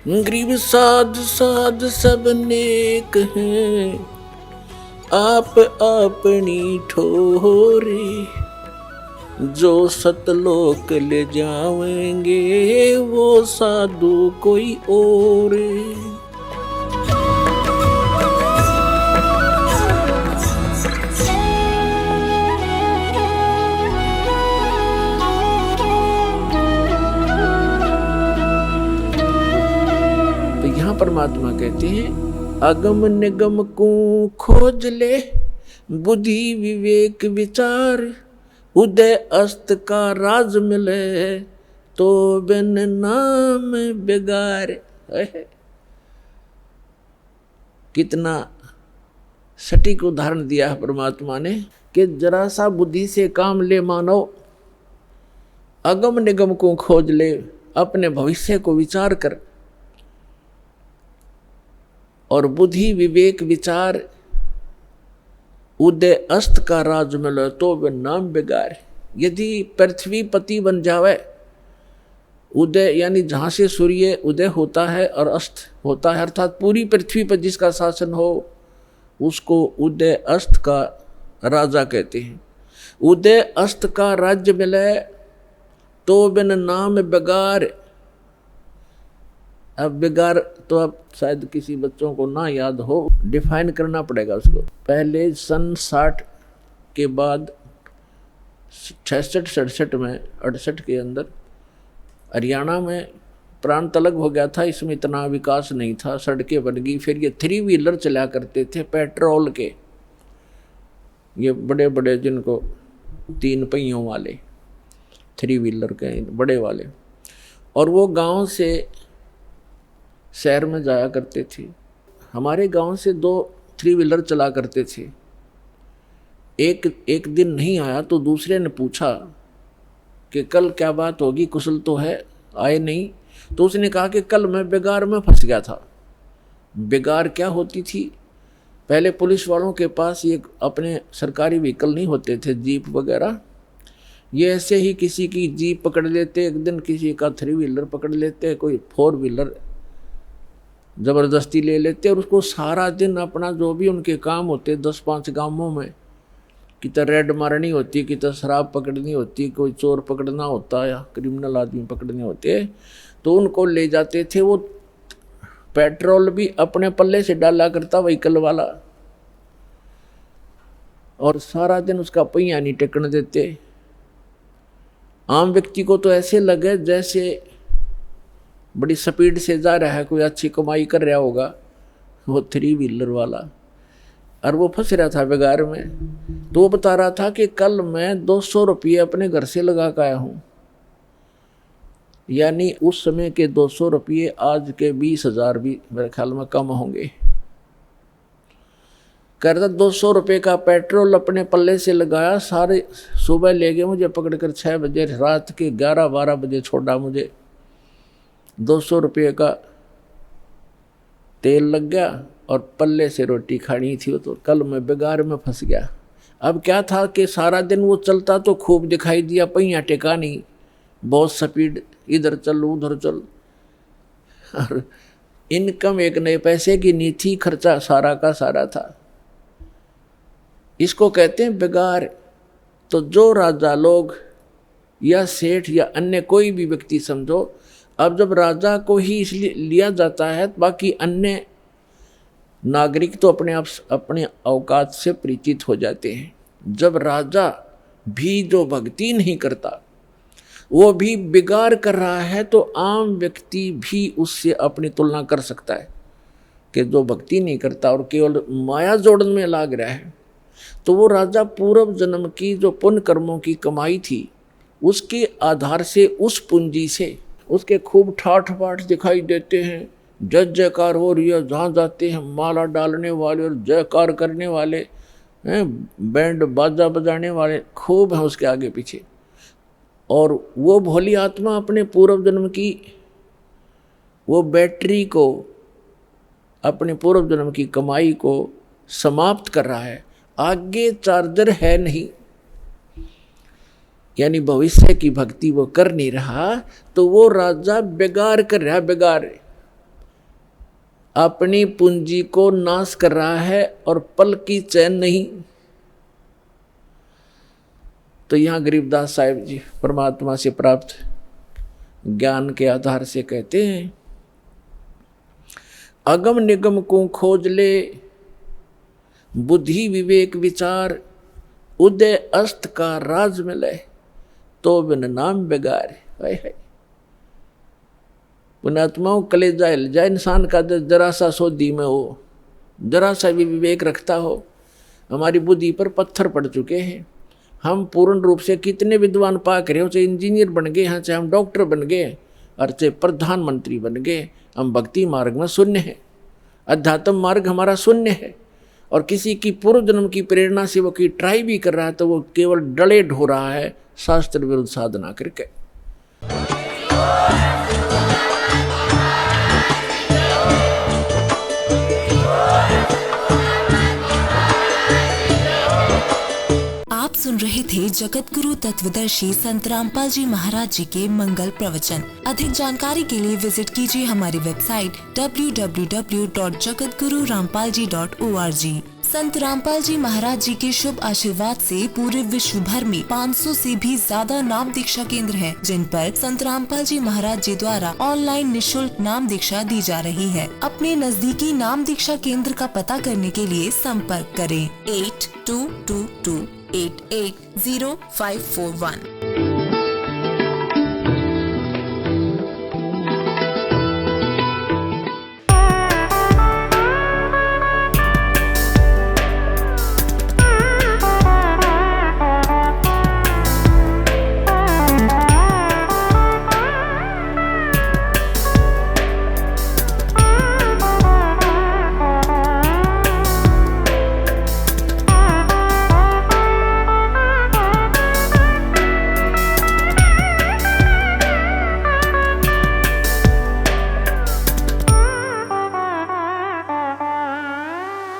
गरीब साध साध सब नेक हैं, आप अपनी ठोरे, जो सतलोक ले जावेंगे वो साधु कोई और। तो यहां परमात्मा कहते हैं अगम निगम को खोज ले, बुद्धि विवेक विचार, उदय अस्त का राज मिले, तो बिन नाम बेगार। कितना सटीक उदाहरण दिया है परमात्मा ने कि जरा सा बुद्धि से काम ले मानव, अगम निगम को खोज ले, अपने भविष्य को विचार कर, और बुद्धि विवेक विचार उदय अस्त का राज मिले, तो वे नाम बेगार। यदि पृथ्वी पति बन जावे, उदय यानी जहाँ से सूर्य उदय होता है और अस्त होता है, अर्थात पूरी पृथ्वी पर जिसका शासन हो, उसको उदय अस्त का राजा कहते हैं। उदय अस्त का राज्य मिले तो बिन नाम बेगार। अब बेगार तो अब शायद किसी बच्चों को ना याद हो, डिफाइन करना पड़ेगा उसको। पहले सन 60 के बाद 66-67 में 68 के अंदर हरियाणा में प्रांत अलग हो गया था, इसमें इतना विकास नहीं था, सड़कें बन गई। फिर ये 3 व्हीलर चला करते थे पेट्रोल के, ये बड़े बड़े जिनको 3 पहियों वाले 3 व्हीलर के बड़े वाले, और वो गांव से शहर में जाया करते थे। हमारे गांव से 2 3 व्हीलर चला करते थे। एक दिन नहीं आया तो दूसरे ने पूछा कि कल क्या बात होगी, कुशल तो है, आए नहीं। तो उसने कहा कि कल मैं बेगार में फंस गया था। बेगार क्या होती थी, पहले पुलिस वालों के पास ये अपने सरकारी व्हीकल नहीं होते थे, जीप वगैरह, ये ऐसे ही किसी की जीप पकड़ लेते, एक दिन किसी का 3 व्हीलर पकड़ लेते, कोई 4 व्हीलर ज़बरदस्ती ले लेते, और उसको सारा दिन अपना जो भी उनके काम होते 10-5 गांवों में, कितना रेड मारनी होती, कितना शराब पकड़नी होती, कोई चोर पकड़ना होता या क्रिमिनल आदमी पकड़ने होते, तो उनको ले जाते थे। वो पेट्रोल भी अपने पल्ले से डाला करता व्हीकल वाला, और सारा दिन उसका पहिया नहीं टेकने देते। आम व्यक्ति को तो ऐसे लगे जैसे बड़ी स्पीड से जा रहा है, कोई अच्छी कमाई कर रहा होगा वो 3 व्हीलर वाला, और वो फंस रहा था बेगार में। तो वो बता रहा था कि कल मैं 200 रुपये अपने घर से लगा कर आया हूँ, यानी उस समय के 200 रुपये आज के 20,000 भी मेरे ख्याल में कम होंगे। कह रहा था 200 रुपये का पेट्रोल अपने पल्ले से लगाया, सारे सुबह ले गए मुझे पकड़कर 6 बजे, रात के 11-12 बजे छोड़ा मुझे। 200 रुपये का तेल लग गया और पल्ले से रोटी खानी थी, तो कल मैं बेगार में फंस गया। अब क्या था कि सारा दिन वो चलता तो खूब दिखाई दिया, पहिया टेका नहीं, बहुत स्पीड, इधर चल उधर चल, और इनकम एक नए पैसे की नहीं थी, खर्चा सारा का सारा था। इसको कहते हैं बेगार। तो जो राजा लोग या सेठ या अन्य कोई भी व्यक्ति समझो, अब जब राजा को ही इसलिए लिया जाता है, बाकी अन्य नागरिक तो अपने आप अपने औकात से परिचित हो जाते हैं। जब राजा भी जो भक्ति नहीं करता, वो भी बिगाड़ कर रहा है, तो आम व्यक्ति भी उससे अपनी तुलना कर सकता है कि जो भक्ति नहीं करता और केवल माया जोड़न में लाग रहा है, तो वो राजा पूर्व जन्म की जो पुण्य कर्मों की कमाई थी, उसके आधार से, उस पूंजी से उसके खूब ठाठ बाट दिखाई देते हैं, जय जयकार हो रही है, जहाँ जाते हैं माला डालने वाले और जयकार करने वाले हैं, बैंड बाजा बजाने वाले खूब हैं उसके आगे पीछे। और वो भोली आत्मा अपने पूर्व जन्म की वो बैटरी को, अपने पूर्व जन्म की कमाई को समाप्त कर रहा है, आगे चार्जर है नहीं, यानी भविष्य की भक्ति वो कर नहीं रहा, तो वो राजा बेगार कर रहा, बेगार। अपनी पूंजी को नाश कर रहा है और पल की चैन नहीं। तो यहां गरीबदास साहिब जी परमात्मा से प्राप्त ज्ञान के आधार से कहते हैं, अगम निगम को खोज ले, बुद्धि विवेक विचार, उदय अस्त का राज मिले, तो बिन नाम बेगार। है पुण्यात्माओं, कलेजा हिल जाए इंसान का, जरा सा सोधी में हो, जरा सा भी विवेक रखता हो। हमारी बुद्धि पर पत्थर पड़ चुके हैं। हम पूर्ण रूप से कितने विद्वान पाक रहे हो, चाहे इंजीनियर बन गए हैं, चाहे हम डॉक्टर बन गए और चाहे प्रधानमंत्री बन गए, हम भक्ति मार्ग में शून्य है। अध्यात्म मार्ग हमारा शून्य है। और किसी की पूर्व जन्म की प्रेरणा से वो की ट्राई भी कर रहा है तो वो केवल डले ढो रहा है शास्त्र विरुद्ध साधना करके। आप सुन रहे थे जगत गुरु तत्वदर्शी संत रामपाल जी महाराज जी के मंगल प्रवचन। अधिक जानकारी के लिए विजिट कीजिए हमारी वेबसाइट www.jagatgururampalji.org। संत रामपाल जी महाराज जी के शुभ आशीर्वाद से पूरे विश्व भर में 500 से भी ज्यादा नाम दीक्षा केंद्र हैं, जिन पर संत रामपाल जी महाराज जी द्वारा ऑनलाइन निशुल्क नाम दीक्षा दी जा रही है। अपने नजदीकी नाम दीक्षा केंद्र का पता करने के लिए संपर्क करें 8222880541।